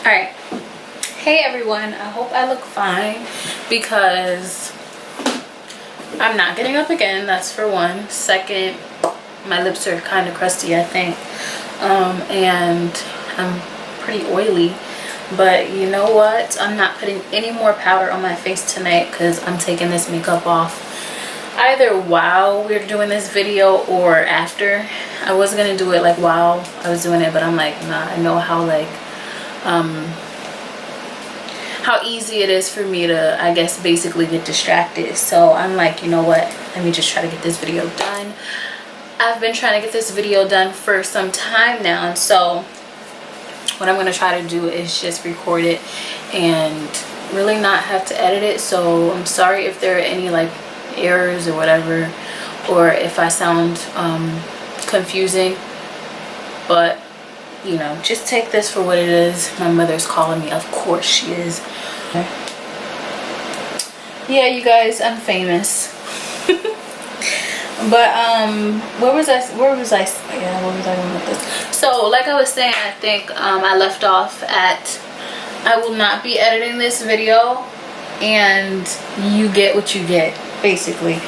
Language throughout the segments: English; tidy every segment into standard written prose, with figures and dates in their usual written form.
Alright, hey everyone, I hope I look fine because I'm not getting up again, that's for one. Second, my lips are kind of crusty, I think, and I'm pretty oily. But you know what, I'm not putting any more powder on my face tonight because I'm taking this makeup off either while we're doing this video or after. I was gonna do it like while I was doing it, but I'm like, nah, I know how how easy it is for me to, I guess, basically get distracted. So I'm like, you know what, let me just try to get this video done. I've been trying to get this video done for some time now, and so what I'm going to try to do is just record it and really not have to edit it. So I'm sorry if there are any like errors or whatever, or if I sound confusing, but you know, just take this for what it is. My mother's calling me, of course she is. Yeah, you guys, I'm famous. But where was I going with this? So like I was saying, I think I left off at, I will not be editing this video and you get what you get, basically.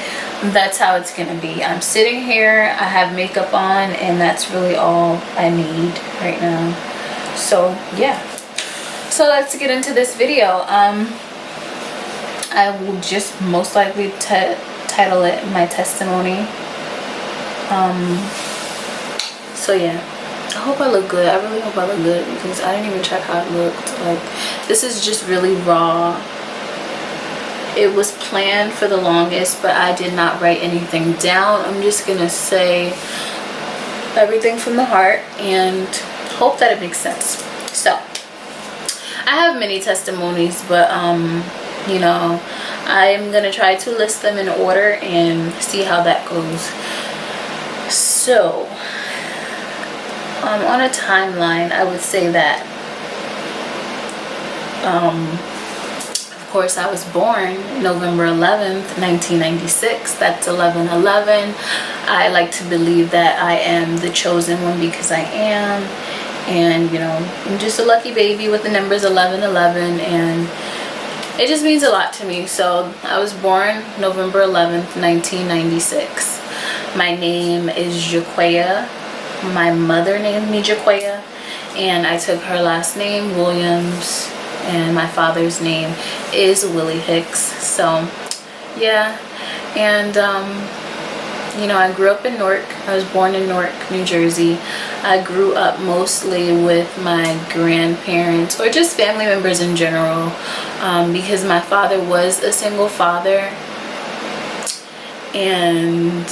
That's how it's gonna be. I'm sitting here, I have makeup on, and that's really all I need right now. So yeah, so let's get into this video. I will just most likely title it my testimony. So yeah, I hope I look good. I really hope I look good because I didn't even check how it looked. Like, this is just really raw. It was planned for the longest, but I did not write anything down. I'm just gonna say everything from the heart and hope that it makes sense. So I have many testimonies, but you know, I'm gonna try to list them in order and see how that goes. So on a timeline, I would say that of course, I was born November 11th, 1996. That's 11/11. I like to believe that I am the chosen one because I am. And, you know, I'm just a lucky baby with the numbers 11/11. And it just means a lot to me. So I was born November 11th, 1996. My name is Jaquaya. My mother named me Jaquaya. And I took her last name, Williams. And my father's name is Willie Hicks. So yeah, and you know, I grew up in Newark. I was born in Newark, New Jersey. I grew up mostly with my grandparents or just family members in general, because my father was a single father, and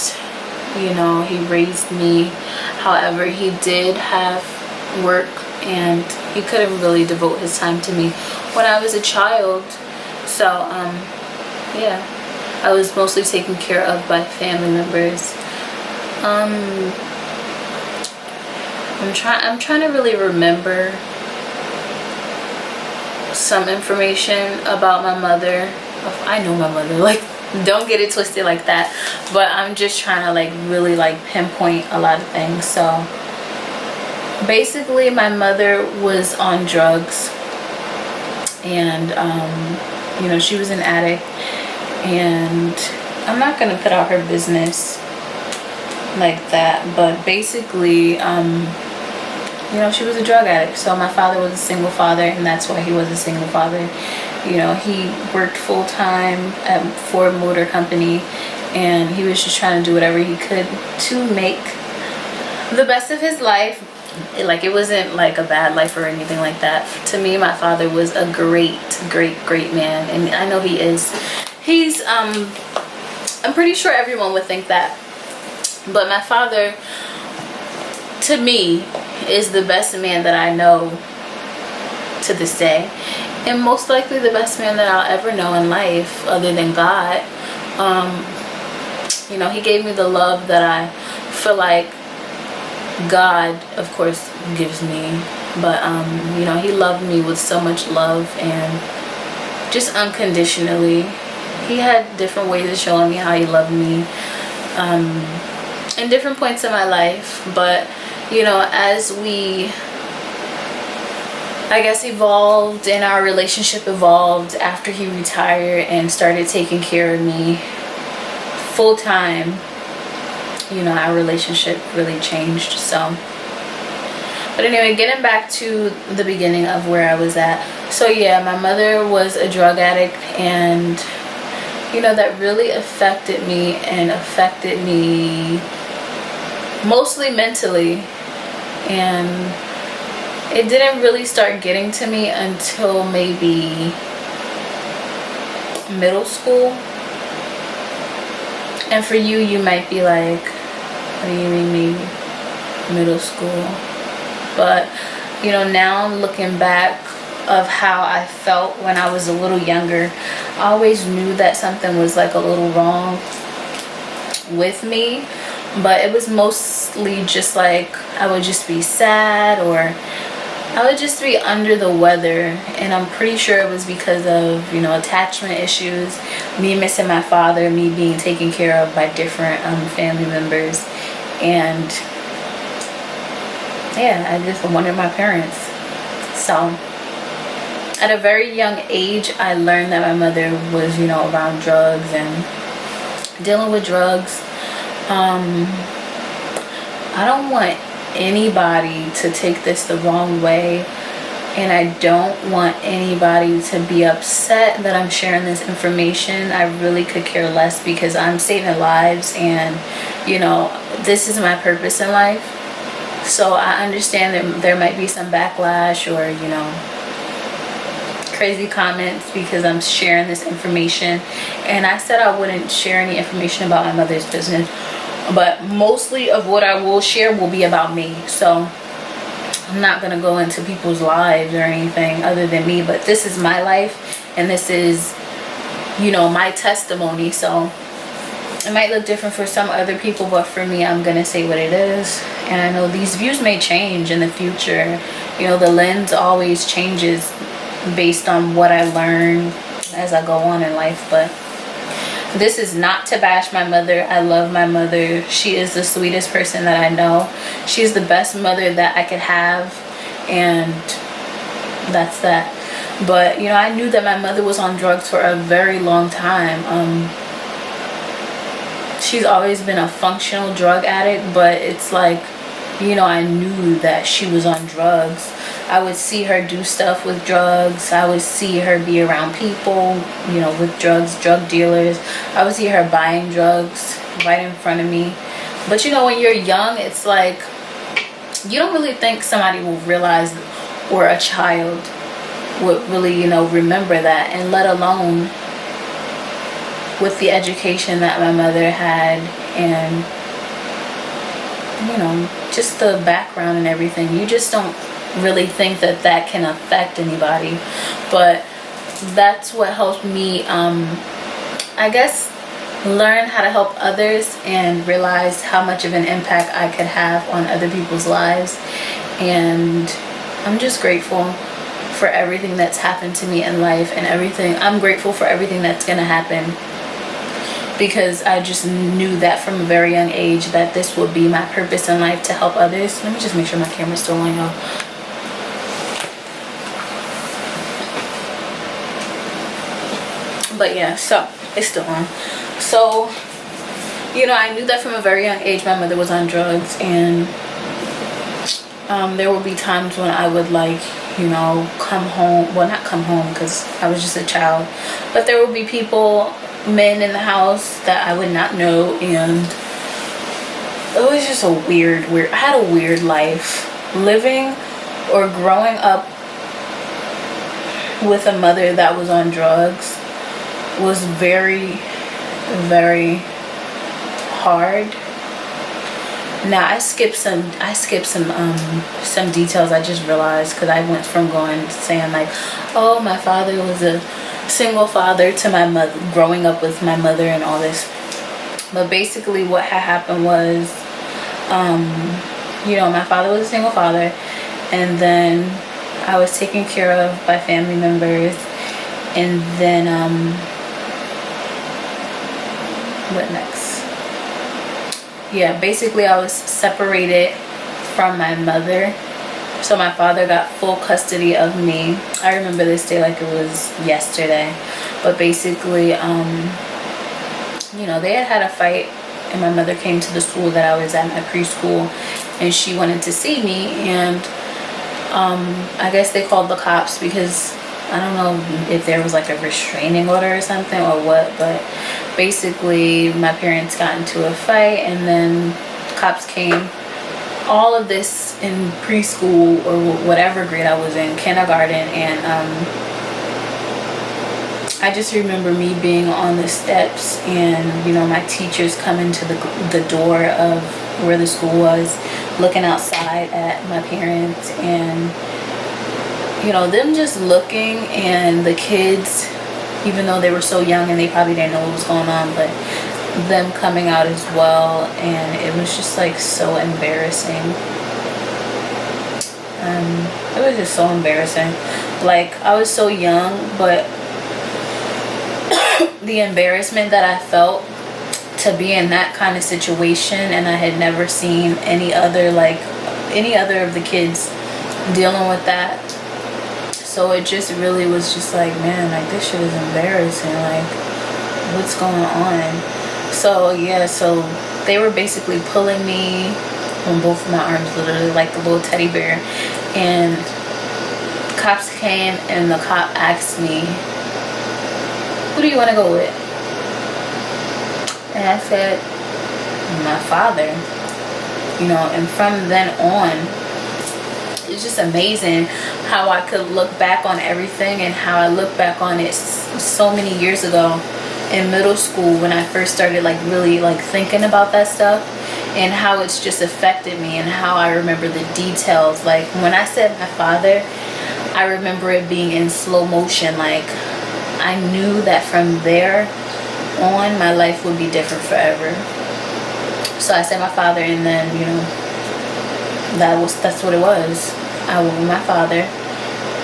you know, he raised me. However, he did have work and he couldn't really devote his time to me when I was a child. So yeah, I was mostly taken care of by family members. I'm trying to really remember some information about my mother. I know my mother, like, don't get it twisted like that, but I'm just trying to like really like pinpoint a lot of things. So basically, my mother was on drugs, and you know, she was an addict, and I'm not gonna put out her business like that, but basically, you know, she was a drug addict. So my father was a single father, and that's why he was a single father. You know, he worked full-time at Ford Motor Company, and he was just trying to do whatever he could to make the best of his life. Like, it wasn't like a bad life or anything like that. To me, my father was a great man, and I know he is. He's I'm pretty sure everyone would think that, but my father, to me, is the best man that I know to this day, and most likely the best man that I'll ever know in life other than God. You know, he gave me the love that I feel like God, of course, gives me, but you know, he loved me with so much love and just unconditionally. He had different ways of showing me how he loved me in different points in my life, but you know, as I guess, evolved, and our relationship evolved after he retired and started taking care of me full time. You know, our relationship really changed. So, but anyway, getting back to the beginning of where I was at. So yeah, my mother was a drug addict, and you know, that really affected me, and affected me mostly mentally. And it didn't really start getting to me until maybe middle school. And for you, you might be like, what do you mean maybe middle school? But you know, now looking back of how I felt when I was a little younger, I always knew that something was like a little wrong with me, but it was mostly just like I would just be sad, or I would just be under the weather. And I'm pretty sure it was because of, you know, attachment issues, me missing my father, me being taken care of by different family members. And yeah, I just wanted my parents. So at a very young age, I learned that my mother was, you know, around drugs and dealing with drugs. I don't want anybody to take this the wrong way, and I don't want anybody to be upset that I'm sharing this information. I really could care less, because I'm saving lives, and you know, this is my purpose in life. So I understand that there might be some backlash, or you know, crazy comments because I'm sharing this information. And I said I wouldn't share any information about my mother's business, but mostly of what I will share will be about me. So I'm not going to go into people's lives or anything other than me, but this is my life, and this is, you know, my testimony. So it might look different for some other people, but for me, I'm going to say what it is. And I know these views may change in the future. You know, the lens always changes based on what I learn as I go on in life. But this is not to bash my mother. I love my mother. She is the sweetest person that I know. She's the best mother that I could have, and that's that. But you know, I knew that my mother was on drugs for a very long time. She's always been a functional drug addict, but it's like, you know, I knew that she was on drugs. I would see her do stuff with drugs. I would see her be around people, you know, with drugs, drug dealers. I would see her buying drugs right in front of me. But you know, when you're young, it's like you don't really think somebody will realize, or a child would really, you know, remember that, and let alone with the education that my mother had, and you know, just the background and everything. You just don't really think that that can affect anybody. But that's what helped me, I guess, learn how to help others, and realize how much of an impact I could have on other people's lives. And I'm just grateful for everything that's happened to me in life, and everything. I'm grateful for everything that's gonna happen, because I just knew that from a very young age that this would be my purpose in life, to help others. Let me just make sure my camera's still on, y'all. But yeah, so it's still on. So, you know, I knew that from a very young age my mother was on drugs, and there would be times when I would, like, you know, come home. Well, not come home, because I was just a child, but there would be people, men in the house that I would not know, and it was just a weird I had a weird life. Living or growing up with a mother that was on drugs was very, very hard. Now I skipped some details. I just realized, because I went from saying like, oh, my father was a single father, to my mother, growing up with my mother and all this. But basically what had happened was, you know, my father was a single father, and then I was taken care of by family members, and then what next? Yeah, basically I was separated from my mother, So my father got full custody of me. I remember this day like it was yesterday. But basically, you know, they had a fight, and my mother came to the school that I was at, my preschool, and she wanted to see me, and I guess they called the cops because I don't know if there was like a restraining order or something or what, but basically my parents got into a fight, and then cops came. All of this in preschool or whatever grade I was in, kindergarten, and I just remember me being on the steps, and you know, my teachers coming to the door of where the school was, looking outside at my parents, and you know, them just looking, and the kids, even though they were so young and they probably didn't know what was going on, but them coming out as well, and it was just like so embarrassing. It was just so embarrassing. Like, I was so young, but the embarrassment that I felt to be in that kind of situation, and I had never seen any other of the kids dealing with that. So it just really was just like, man, like, this shit is embarrassing. Like, what's going on? So yeah, so they were basically pulling me on both of my arms, literally like a little teddy bear, and cops came, and the cop asked me, who do you want to go with? And I said, my father. You know, and from then on, it's just amazing how I could look back on everything, and how I look back on it so many years ago in middle school when I first started like really like thinking about that stuff, and how it's just affected me, and how I remember the details. Like, when I said my father, I remember it being in slow motion. Like, I knew that from there on my life would be different forever. So I said my father, and then, you know, that's what it was. I went with my father,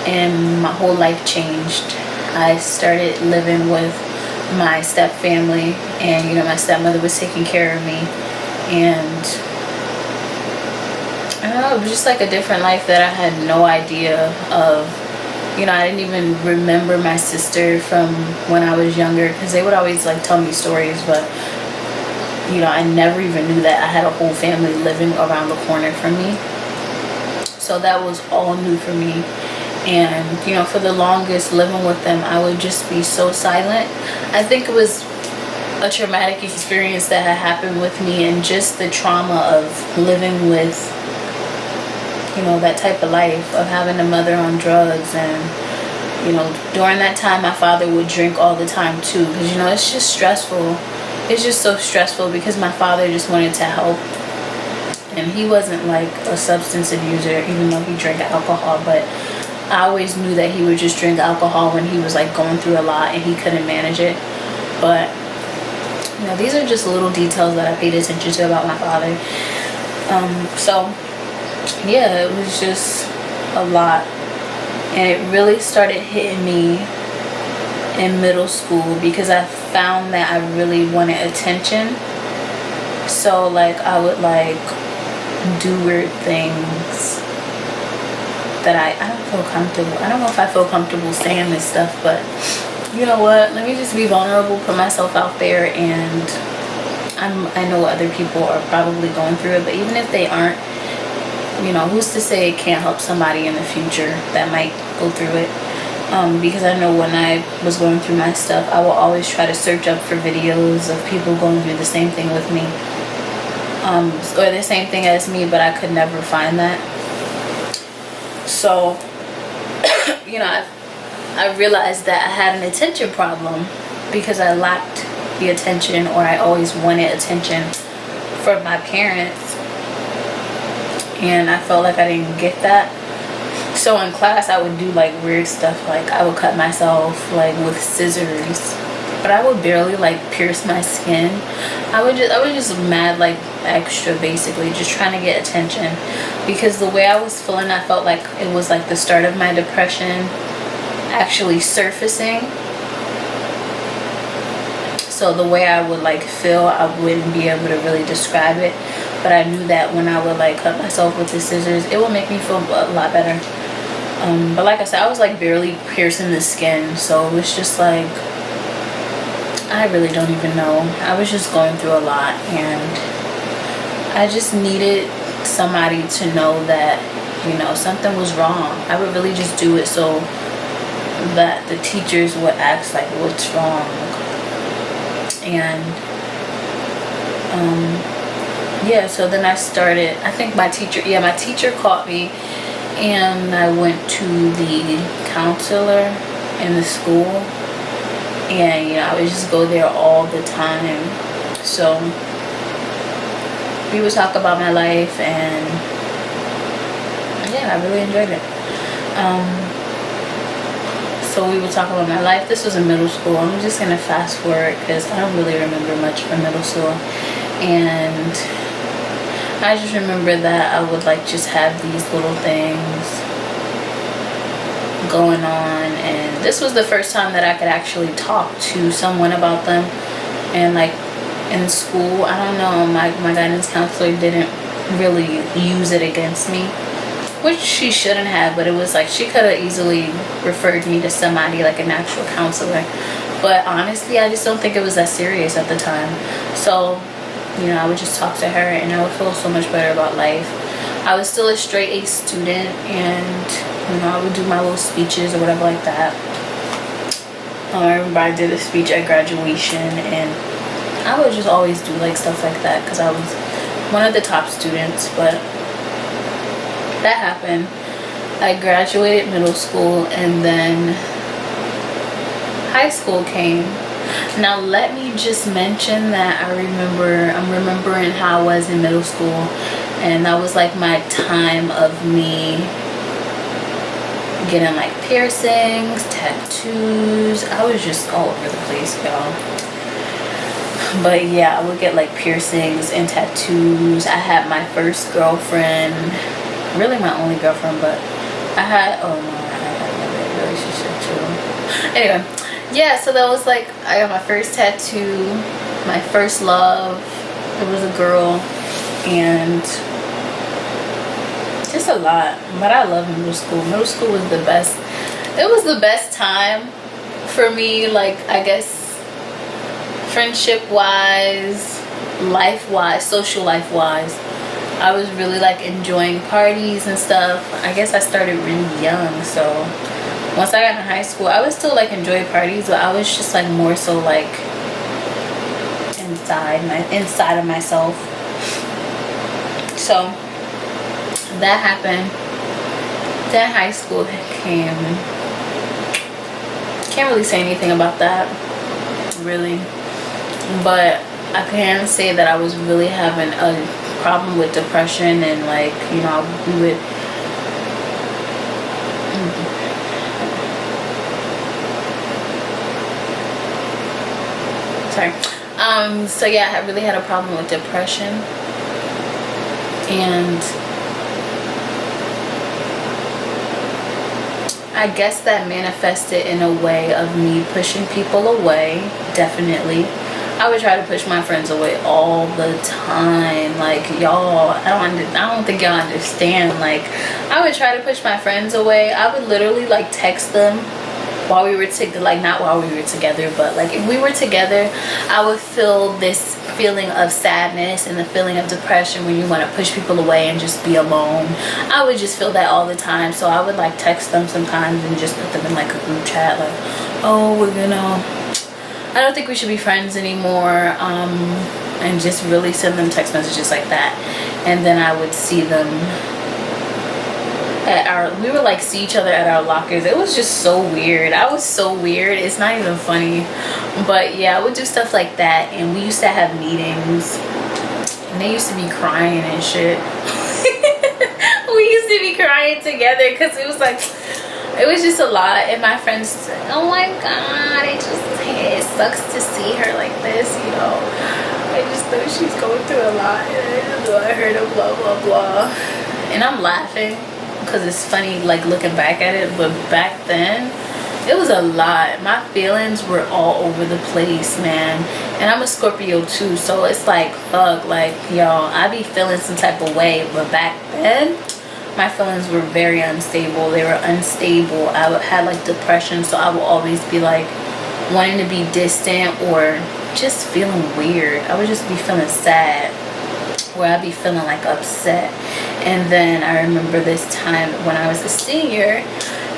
and my whole life changed. I started living with my step family, and you know, my stepmother was taking care of me, and I don't know, it was just like a different life that I had no idea of. You know, I didn't even remember my sister from when I was younger, because they would always like tell me stories, but you know, I never even knew that I had a whole family living around the corner from me. So that was all new for me. And you know, for the longest living with them, I would just be so silent. I think it was a traumatic experience that had happened with me, and just the trauma of living with, you know, that type of life, of having a mother on drugs. And you know, during that time my father would drink all the time too, because you know, it's just stressful. It's just so stressful, because my father just wanted to help, and he wasn't like a substance abuser, even though he drank alcohol, but I always knew that he would just drink alcohol when he was like going through a lot and he couldn't manage it. But you know, these are just little details that I paid attention to about my father. So yeah, it was just a lot, and it really started hitting me in middle school, because I found that I really wanted attention. So like, I would like do weird things that I don't feel comfortable. I don't know if I feel comfortable saying this stuff, but you know what, let me just be vulnerable, put myself out there, and I know other people are probably going through it, but even if they aren't, you know, who's to say it can't help somebody in the future that might go through it. Because I know when I was going through my stuff, I will always try to search up for videos of people going through the same thing with me, or the same thing as me, but I could never find that. So you know, I realized that I had an attention problem, because I lacked the attention, or I always wanted attention from my parents, and I felt like I didn't get that. So in class I would do like weird stuff, like I would cut myself like with scissors, but I would barely like pierce my skin. I was just mad, like extra, basically just trying to get attention, because the way I was feeling, I felt like it was like the start of my depression actually surfacing. so the way I would like feel, I wouldn't be able to really describe it, but I knew that when I would like cut myself with the scissors, it would make me feel a lot better. But like I said, I was like barely piercing the skin, so it was just like, I really don't even know. I was just going through a lot, and I just needed somebody to know that, you know, something was wrong. I would really just do it so that the teachers would ask like, what's wrong? And yeah, so then I started, I think my teacher caught me, and I went to the counselor in the school, and you know, I would just go there all the time. So we would talk about my life, and yeah, I really enjoyed it. So we would talk about my life. This was in middle school. I'm just gonna fast forward because I don't really remember much from middle school. And I just remember that I would like just have these little things going on, and this was the first time that I could actually talk to someone about them. And like in school, I don't know, my guidance counselor didn't really use it against me, which she shouldn't have, but it was like she could have easily referred me to somebody like an actual counselor. But honestly, I just don't think it was that serious at the time. So, you know, I would just talk to her, and I would feel so much better about life. I was still a straight A student, and you know, I would do my little speeches or whatever like that. I remember I did a speech at graduation, and I would just always do like stuff like that because I was one of the top students. But that happened. I graduated middle school, and then high school came. Now let me just mention that I'm remembering how I was in middle school, and that was like my time of me getting like piercings, tattoos. I was just all over the place, y'all. But yeah, I would get like piercings and tattoos. I had my first girlfriend, really my only girlfriend, but I had a relationship too. Anyway, yeah, so that was like, I got my first tattoo, my first love. It was a girl, and just a lot. But I love middle school. Middle school was the best. It was the best time for me, like I guess friendship wise, life wise, social life wise. I was really like enjoying parties and stuff. I guess I started really young, so once I got in high school, I would still like enjoy parties, but I was just like more so like inside of myself. So that happened. Then high school came. Can't really say anything about that, really, but I can say that I was really having a problem with depression, and like, you know, we would so yeah, I really had a problem with depression, and I guess that manifested in a way of me pushing people away. Definitely, I would try to push my friends away all the time. Like, y'all, I don't think y'all understand. Like, I would try to push my friends away. I would literally like text them while we were together, like not while we were together, but like if we were together, I would feel this feeling of sadness and the feeling of depression when you want to push people away and just be alone. I would just feel that all the time. So I would like text them sometimes and just put them in like a group chat, like, oh, we're gonna, I don't think we should be friends anymore, and just really send them text messages like that. And then I would see them we would like see each other at our lockers. It was just so weird. I was so weird, it's not even funny. But yeah, I would do stuff like that, and we used to have meetings, and they used to be crying and shit. We used to be crying together because it was like, it was just a lot. And my friends said, oh my god, it sucks to see her like this, you know, I just know she's going through a lot, and I just want her to blah blah blah. And I'm laughing because it's funny like looking back at it, but back then it was a lot. My feelings were all over the place, man. And I'm a Scorpio too, so it's like, fuck, like, y'all, I be feeling some type of way. But back then, my feelings were very unstable. They were unstable. I had like depression, so I would always be like wanting to be distant or just feeling weird. I would just be feeling sad, where I'd be feeling like upset. And then I remember this time when I was a senior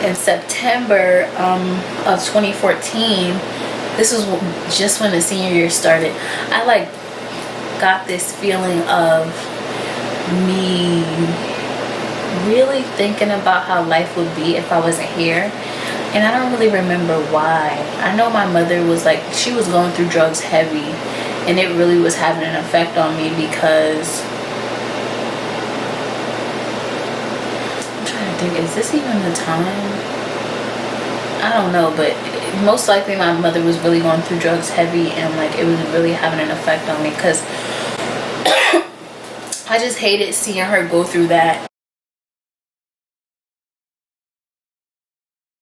in September of 2014. This was just when the senior year started. I like got this feeling of me really thinking about how life would be if I wasn't here. And I don't really remember why. I know my mother was like, she was going through drugs heavy, and it really was having an effect on me because I'm trying to think, is this even the time? I don't know, but most likely my mother was really going through drugs heavy, and like it was really having an effect on me because I just hated seeing her go through that.